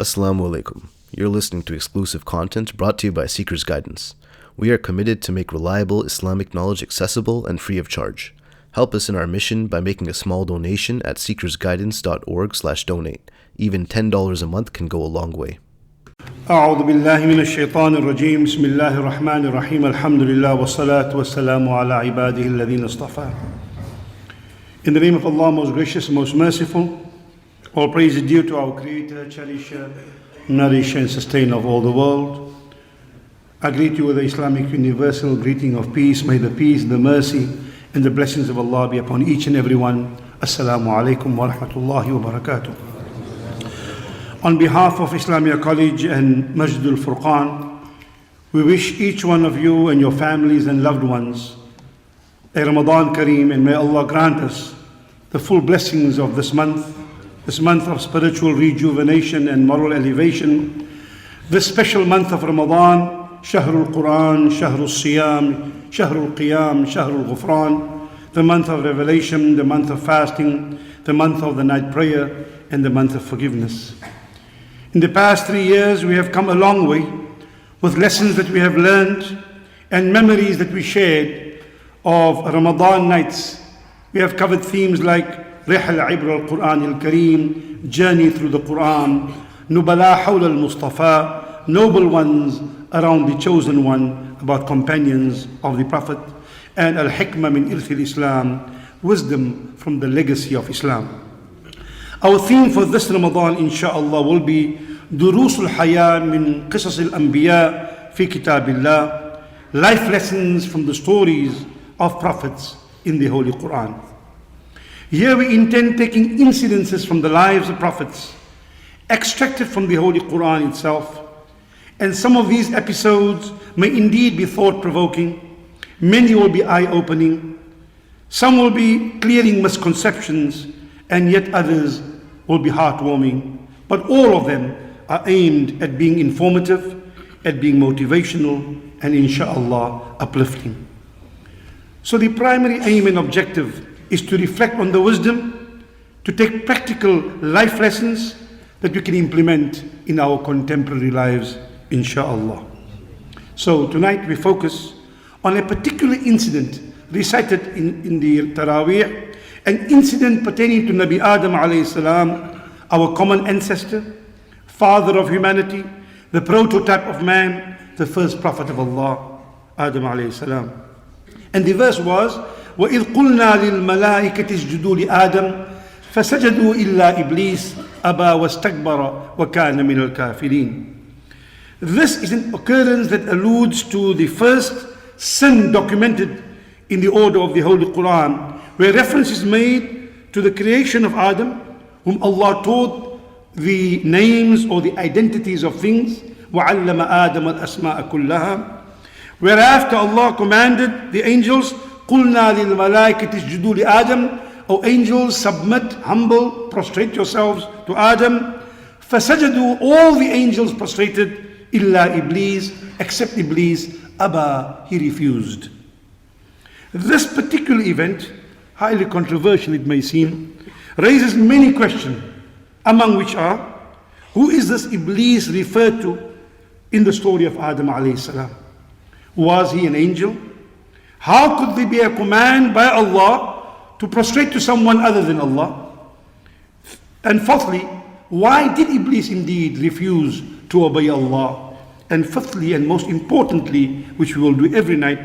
Assalamu alaikum. You're listening to exclusive content brought to you by SeekersGuidance. We are committed to make reliable Islamic knowledge accessible and free of charge. Help us in our mission by making a small donation at seekersguidance.org/donate. Even $10 a month can go a long way. أعوذ بالله من الشيطان الرجيم بسم الله الرحمن الرحيم الحمد لله والصلاة والسلام على عباده الذين اصطفى. In the name of Allah, most gracious, most merciful, all praise is due to our Creator, Cherisher, Nourisher and Sustainer of all the world. I greet you with the Islamic universal greeting of peace. May the peace, the mercy and the blessings of Allah be upon each and every one. Assalamu alaikum wa rahmatullahi wa barakatuh. On behalf of Islamia College and Masjid al-Furqan, we wish each one of you and your families and loved ones a Ramadan Kareem, and may Allah grant us the full blessings of this month of spiritual rejuvenation and moral elevation, this special month of Ramadan, Shahrul Qur'an, Shahrul Siyam, Shahrul Qiyam, Shahrul Ghufran, the month of revelation, the month of fasting, the month of the night prayer, and the month of forgiveness. In the past 3 years, we have come a long way with lessons that we have learned and memories that we shared of Ramadan nights. We have covered themes like Rihl Ibra al-Qur'an al-Kareem, journey through the Qur'an, Nubala Hawla al-Mustafa, noble ones around the chosen one, about companions of the Prophet, and Al-Hikmah min Irth al-Islam, wisdom from the legacy of Islam. Our theme for this Ramadan, inshaAllah, will be Durus al-Haya min Qisas al-Anbiya fi Kitabillah, life lessons from the stories of prophets in the Holy Qur'an. Here we intend taking incidences from the lives of prophets, extracted from the Holy Qur'an itself, and some of these episodes may indeed be thought-provoking, many will be eye-opening, some will be clearing misconceptions, and yet others will be heartwarming, but all of them are aimed at being informative, at being motivational, and inshaAllah uplifting. So the primary aim and objective is to reflect on the wisdom, to take practical life lessons that we can implement in our contemporary lives, inshaAllah. So tonight we focus on a particular incident recited in the Taraweeh, an incident pertaining to Nabi Adam alayhi salam, our common ancestor, father of humanity, the prototype of man, the first prophet of Allah, Adam alayhi salam. And the verse was, وَإِذْ قُلْنَا لِلْمَلَائِكَةِ اسْجُدُوا لِآدَمَ فَسَجَدُوا إِلَّا إِبْلِيسَ أَبَى وَاسْتَكْبَرَ وَكَانَ مِنَ الْكَافِرِينَ. This is an occurrence that alludes to the first sin documented in the order of the Holy Qur'an, where reference is made to the creation of Adam, whom Allah taught the names or the identities of things, وَعَلَّمَ آدَمَ الْأَسْمَاءَ كُلَّهَا. Whereafter Allah commanded the angels, قُلْنَا لِلْمَلَائِكَةِ اسْجُدُوا لِآدَمَ, O angels, submit, humble, prostrate yourselves to Adam. فَسَجَدُوا, all the angels prostrated, إِلَّا Iblis, except Iblis, أَبَى, he refused. This particular event, highly controversial it may seem, raises many questions, among which are, who is this Iblis referred to in the story of Adam alayhi salam? Was he an angel? How could there be a command by Allah to prostrate to someone other than Allah? And fourthly, why did Iblis indeed refuse to obey Allah? And fifthly, and most importantly, which we will do every night,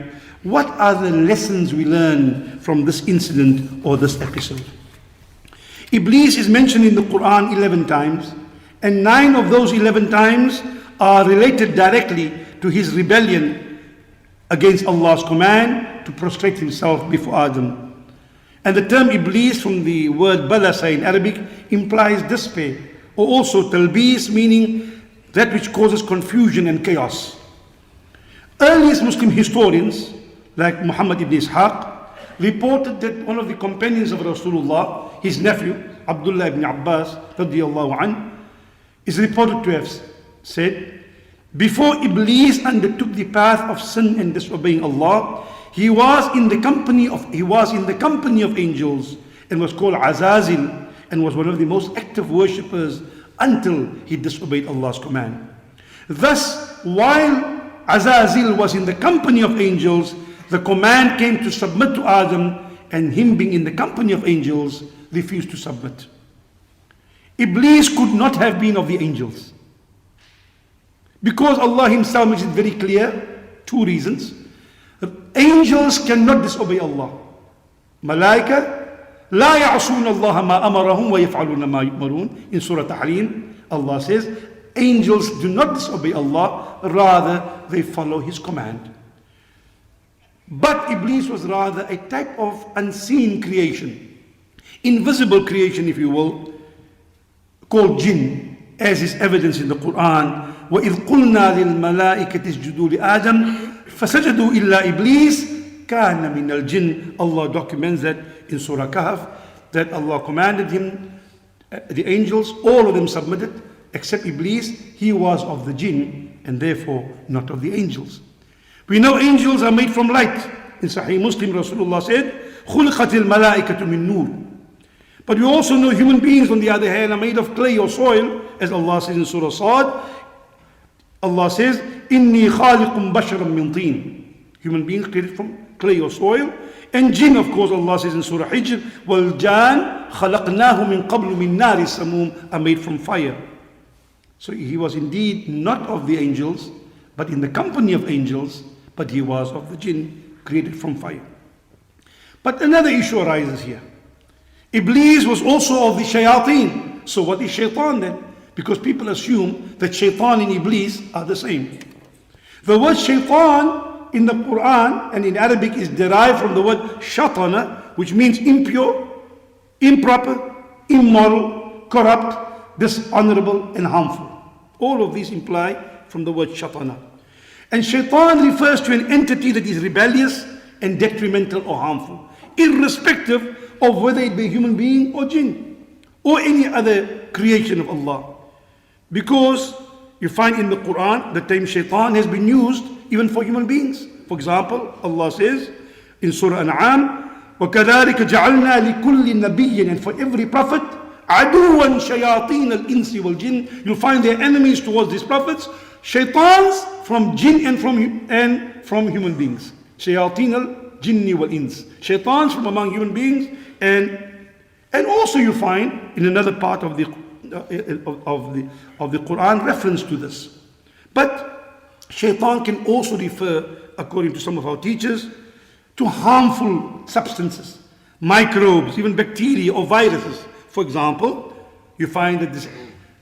what are the lessons we learn from this incident or this episode? Iblis is mentioned in the Qur'an 11 times, and 9 of those 11 times are related directly to his rebellion against Allah's command to prostrate himself before Adam. And the term Iblis, from the word balasa in Arabic, implies despair, or also talbis, meaning that which causes confusion and chaos. Earliest Muslim historians, like Muhammad ibn Ishaq, reported that one of the companions of Rasulullah, his nephew, Abdullah ibn Abbas, radiyallahu anhu, is reported to have said, before Iblis undertook the path of sin and disobeying Allah, he was in the company of angels and was called Azazil, and was one of the most active worshippers until he disobeyed Allah's command. Thus, while Azazil was in the company of angels, the command came to submit to Adam, and him being in the company of angels refused to submit. Iblis could not have been of the angels, because Allah himself makes it very clear, two reasons. Angels cannot disobey Allah. Malaika la ya'asuna Allah ma amarahum wa yaf'aluna ma yu'marun. In Surah Tahrim, Allah says angels do not disobey Allah, rather they follow his command. But Iblis was rather a type of unseen creation, invisible creation, if you will, called jinn, as is evidence in the Qur'an. وَإِذْ قُلْنَا لِلْمَلَائِكَةِ اسْجُدُوا لِآدَمَ فَسَجَدُوا إِلَّا إِبْلِيسَ كَانَ مِنَ الْجِنِّ. Allah documents that in Surah Kahf, that Allah commanded him, the angels, all of them submitted, except Iblis. He was of the jinn, and therefore not of the angels. We know angels are made from light. In Sahih Muslim, Rasulullah said, خُلِقَتِ الْمَلَائِكَةُ مِن نُور. But we also know human beings, on the other hand, are made of clay or soil, as Allah says in Surah Sad. Allah says, إِنِّي خَالِقٌ بَشَرًا مِّن طِينٍ. Human beings created from clay or soil. And jinn, of course, Allah says in Surah Hijr, وَالْجَانِ خَلَقْنَاهُ مِن قَبْلُ مِن نَارِ السَّمُومِ, are made from fire. So he was indeed not of the angels, but in the company of angels, but he was of the jinn, created from fire. But another issue arises here. Iblis was also of the shayateen. So what is shaitan then? Because people assume that shaitan and Iblis are the same. The word shaitan in the Qur'an and in Arabic is derived from the word shatana, which means impure, improper, immoral, corrupt, dishonorable, and harmful. All of these imply from the word shatana. And shaitan refers to an entity that is rebellious and detrimental or harmful, irrespective of whether it be a human being or jinn or any other creation of Allah. Because you find in the Qur'an the term shaitan has been used even for human beings. For example, Allah says in Surah An'am, وَكَذَلِكَ جَعَلْنَا لِكُلِّ نَبِيٍّ, and for every prophet, عَدُوًا شَيَاطِينَ الْإِنسِ وَالْجِنِّ. You'll find their enemies towards these prophets, shaitans from jinn and from human beings. Shayateen al-jinni wal-ins. Shaitans from among human beings, and also you find in another part of the Quran reference to this. But shaitan can also refer, according to some of our teachers, to harmful substances, microbes, even bacteria or viruses. For example, you find that this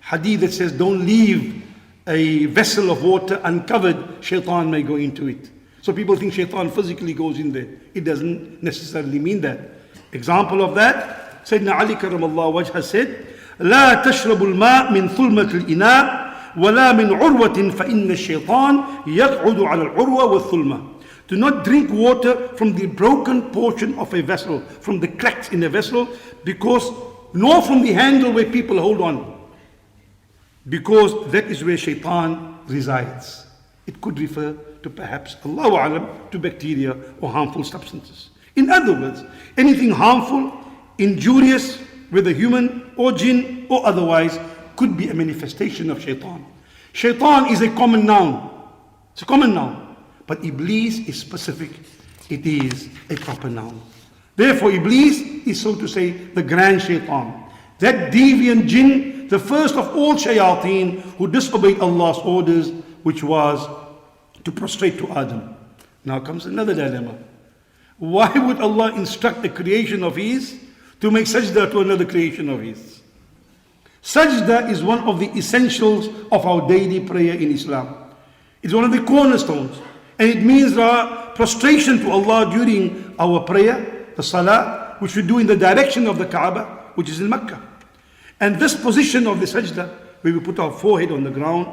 hadith that says don't leave a vessel of water uncovered, shaitan may go into it. So people think shaitan physically goes in there. It doesn't necessarily mean that. Example of that, Sayyidina Ali karamallahu wajhah said, لا تشرب الماء من ثلمة الإناء ولا من عروة فإن الشيطان يقعد على العروة والثلمة. Do not drink water from the broken portion of a vessel, from the cracks in a vessel, nor from the handle where people hold on, because that is where shaitan resides. It could refer to perhaps, Allahu Alam, to bacteria or harmful substances. In other words, anything harmful, injurious, whether human or jinn or otherwise, could be a manifestation of shaitan. Shaitan is a common noun. It's a common noun. But Iblis is specific. It is a proper noun. Therefore, Iblis is, so to say, the grand shaitan. That deviant jinn, the first of all shayateen who disobeyed Allah's orders, which was to prostrate to Adam. Now comes another dilemma. Why would Allah instruct a creation of His to make sajda to another creation of His? Sajda is one of the essentials of our daily prayer in Islam. It's one of the cornerstones. And it means prostration to Allah during our prayer, the salah, which we do in the direction of the Kaaba, which is in Mecca. And this position of the sajda, where we put our forehead on the ground,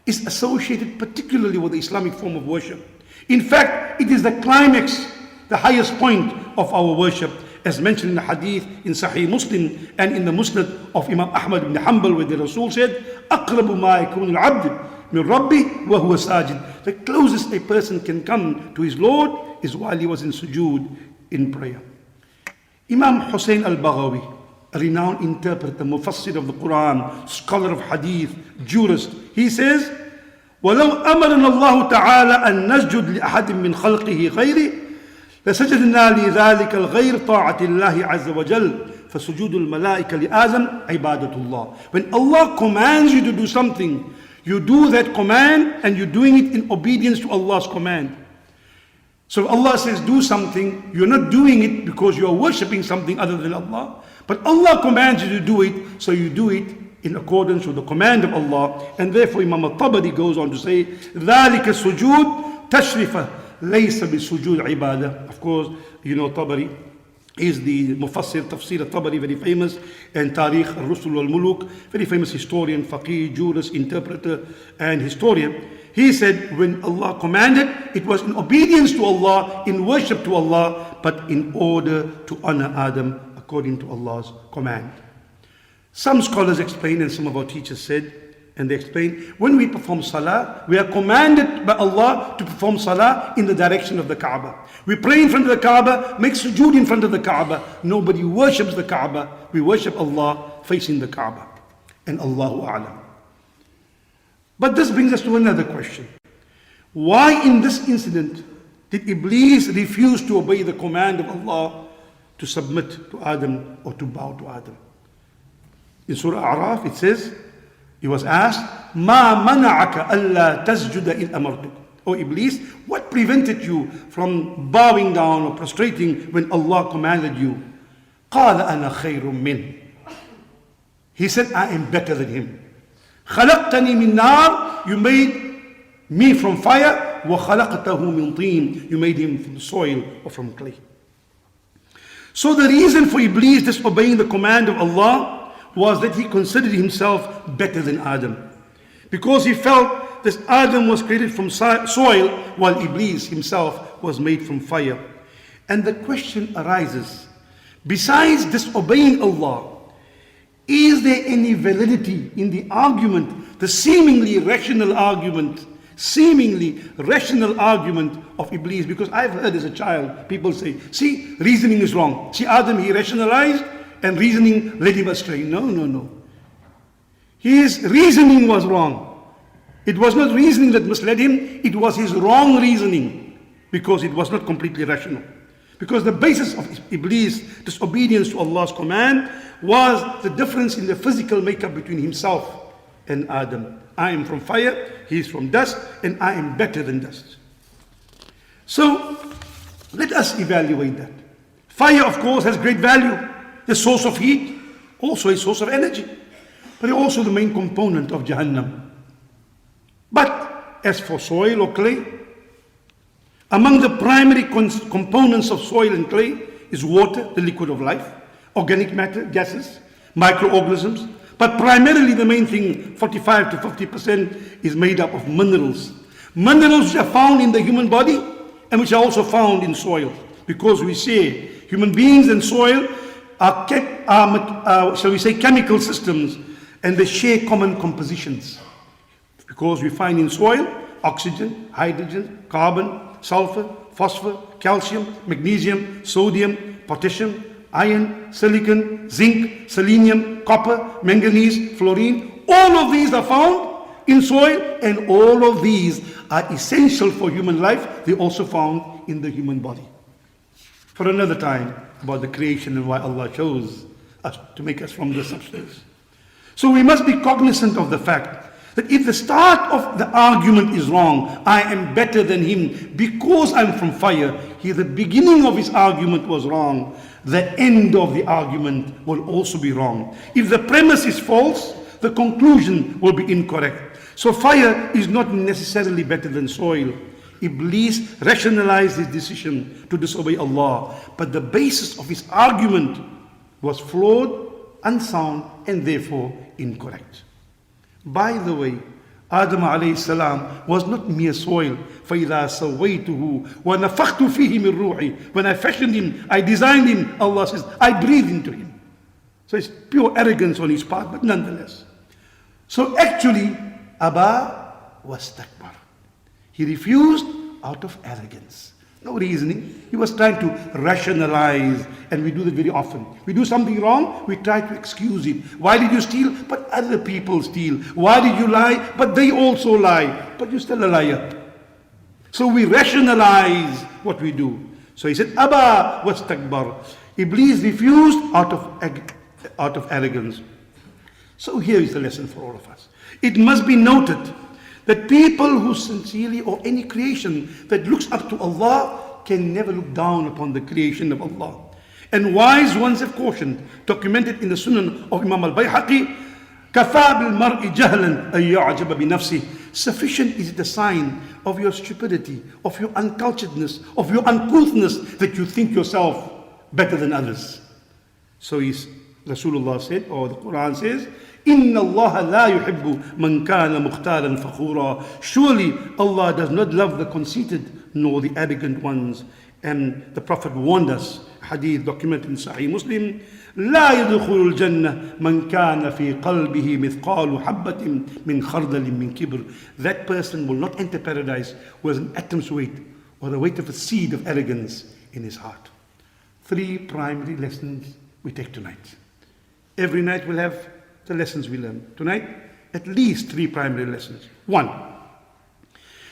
is associated particularly with the Islamic form of worship. In fact, it is the climax, the highest point of our worship, as mentioned in the hadith in Sahih Muslim and in the Musnad of Imam Ahmad ibn Hanbal, where the Rasul said, أَقْرَبُ مَا يَكُونُ الْعَبْدِ مِنْ رَبِّهِ وَهُوَ سَاجِدٌ. The closest a person can come to his Lord is while he was in sujood, in prayer. Imam Hussein al-Baghawi, a renowned interpreter, mufassir of the Qur'an, scholar of hadith, jurist. He says, وَلَوْ أَمَرَنَا اللَّهُ تَعَالَى أَن نَسْجُدْ لِأَحَدٍ مِّنْ خَلْقِهِ غَيْرِهِ لَسَجَدْنَا لِذَلِكَ الْغَيْرِ طَاعَةِ اللَّهِ عَزَّ وَجَلَّ فَسُجُودُ الْمَلَائِكَةِ لِآدَمَ عِبَادَةُ اللَّهِ. When Allah commands you to do something, you do that command and you're doing it in obedience to Allah's command. So Allah says do something, you're not doing it because you are worshipping something other than Allah, but Allah commands you to do it, so you do it in accordance with the command of Allah. And therefore Imam al-Tabari goes on to say, ذَلِكَ السُّجُودُ تَشْرِفَ لَيْسَ بِالسُّجُودِ عِبَادَةً. Of course, you know Tabari is the Mufassir, Tafsir al-Tabari, very famous, and Tarikh al-Rusul wal-Muluk, very famous historian, faqih, jurist, interpreter, and historian. He said when Allah commanded, it was in obedience to Allah, in worship to Allah, but in order to honor Adam according to Allah's command. Some scholars explain, and some of our teachers said, and they explain, when we perform salah, we are commanded by Allah to perform salah in the direction of the Kaaba. We pray in front of the Kaaba, make sujood in front of the Kaaba. Nobody worships the Kaaba. We worship Allah facing the Kaaba. And Allahu A'lam. But this brings us to another question. Why in this incident did Iblis refuse to obey the command of Allah to submit to Adam or to bow to Adam? In Surah A'raf it says, he was asked, مَا مَنَعَكَ أَلَّا تَسْجُدَ إِذْ أَمَرْتُكَ. O Iblis, what prevented you from bowing down or prostrating when Allah commanded you? قَالَ أَنَا خَيْرٌ مِّنْهُ. He said, I am better than him. خَلَقْتَنِي مِنْ نَارٍ. You made me from fire. وَخَلَقْتَهُ مِنْ طِينٍ. You made him from soil or from clay. So the reason for Iblis disobeying the command of Allah was that he considered himself better than Adam. Because he felt that Adam was created from soil while Iblis himself was made from fire. And the question arises, besides disobeying Allah, is there any validity in the argument, the seemingly rational argument of Iblis? Because I've heard as a child, people say, see, reasoning is wrong. See, Adam, he rationalized and reasoning led him astray. No. His reasoning was wrong. It was not reasoning that misled him, it was his wrong reasoning, because it was not completely rational. Because the basis of Iblis' disobedience to Allah's command was the difference in the physical makeup between himself and Adam. I am from fire, he is from dust, and I am better than dust. So, let us evaluate that. Fire, of course, has great value. The source of heat, also a source of energy, but also the main component of Jahannam. But as for soil or clay, among the primary components of soil and clay is water, the liquid of life, organic matter, gases, microorganisms, but primarily the main thing, 45 to 50%, is made up of minerals. Minerals which are found in the human body and which are also found in soil. Because we say human beings and soil are shall we say, chemical systems, and they share common compositions. Because we find in soil oxygen, hydrogen, carbon, sulfur, phosphor, calcium, magnesium, sodium, potassium, iron, silicon, zinc, selenium, copper, manganese, fluorine. All of these are found in soil, and all of these are essential for human life. They're also found in the human body. For another time, about the creation and why Allah chose us to make us from the substance. So we must be cognizant of the fact that if the start of the argument is wrong, I am better than him because I'm from fire, the beginning of his argument was wrong, the end of the argument will also be wrong. If the premise is false, the conclusion will be incorrect. So fire is not necessarily better than soil. Iblis rationalized his decision to disobey Allah, but the basis of his argument was flawed, unsound, and therefore incorrect. By the way, Adam alayhi salam was not mere soil. فَإِذَا سَوَّيْتُهُ وَنَفَخْتُ فِيهِ مِنْ رُوحِي. When I fashioned him, I designed him, Allah says, I breathed into him. So it's pure arrogance on his part, but nonetheless. So actually, Aba was takbar. He refused out of arrogance. No reasoning. He was trying to rationalize, and we do that very often. We do something wrong, we try to excuse it. Why did you steal? But other people steal. Why did you lie? But they also lie. But you're still a liar. So we rationalize what we do. So he said, Aba wastakbar. Iblis refused out of arrogance. So here is the lesson for all of us. It must be noted that people who sincerely, or any creation that looks up to Allah, can never look down upon the creation of Allah. And wise ones have cautioned, documented in the Sunan of Imam al-Bayhaqi, كَفَى بِالْمَرْءِ جَهْلًا أَن يَعْجَبَ بِنَفْسِهِ. Sufficient is it a sign of your stupidity, of your unculturedness, of your uncouthness, that you think yourself better than others. So Rasulullah said, or the Qur'an says, إِنَّ اللَّهَ لَا يُحِبُّ مَنْ كَانَ مُخْتَالًا فَخُورًا. Surely Allah does not love the conceited nor the arrogant ones. And the Prophet warned us, hadith documented in Sahih Muslim, لا يدخل الجنة من كان في قلبه مثقال حبة من خردل من كبر. That person will not enter paradise who has an atom's weight or the weight of a seed of arrogance in his heart. 3 primary lessons we take tonight. Every night we'll have the lessons we learn. Tonight, at least 3 primary lessons. 1.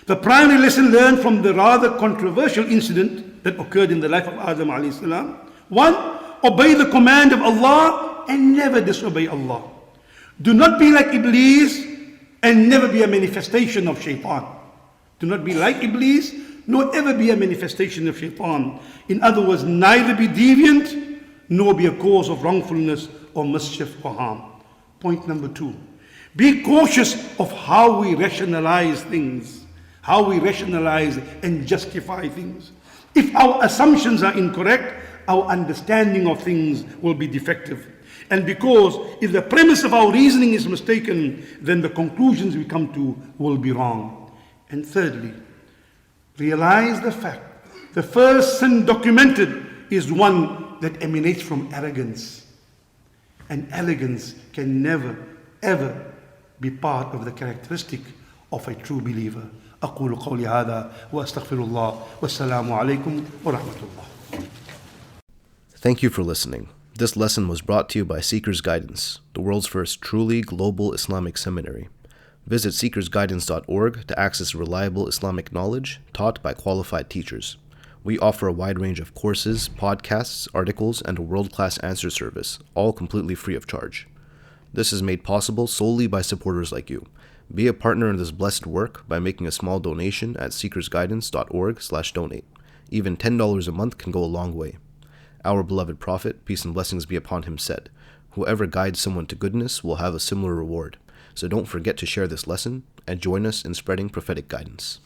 The primary lesson learned from the rather controversial incident that occurred in the life of Adam alayhi salam. 1. Obey the command of Allah and never disobey Allah. Do not be like Iblis and never be a manifestation of shaitan. Do not be like Iblis, nor ever be a manifestation of shaitan. In other words, neither be deviant, nor be a cause of wrongfulness or mischief or harm. Point number 2. Be cautious of how we rationalize things, how we rationalize and justify things. If our assumptions are incorrect, our understanding of things will be defective. And because if the premise of our reasoning is mistaken, then the conclusions we come to will be wrong. And thirdly, realize the fact the first sin documented is one that emanates from arrogance. And arrogance can never, ever be part of the characteristic of a true believer. أقول قولي هذا وأستغفر الله والسلام عليكم ورحمة الله. Thank you for listening. This lesson was brought to you by Seekers Guidance, the world's first truly global Islamic seminary. Visit SeekersGuidance.org to access reliable Islamic knowledge taught by qualified teachers. We offer a wide range of courses, podcasts, articles, and a world-class answer service, all completely free of charge. This is made possible solely by supporters like you. Be a partner in this blessed work by making a small donation at SeekersGuidance.org/donate. Even $10 a month can go a long way. Our beloved Prophet, peace and blessings be upon him, said, "Whoever guides someone to goodness will have a similar reward." So don't forget to share this lesson and join us in spreading prophetic guidance.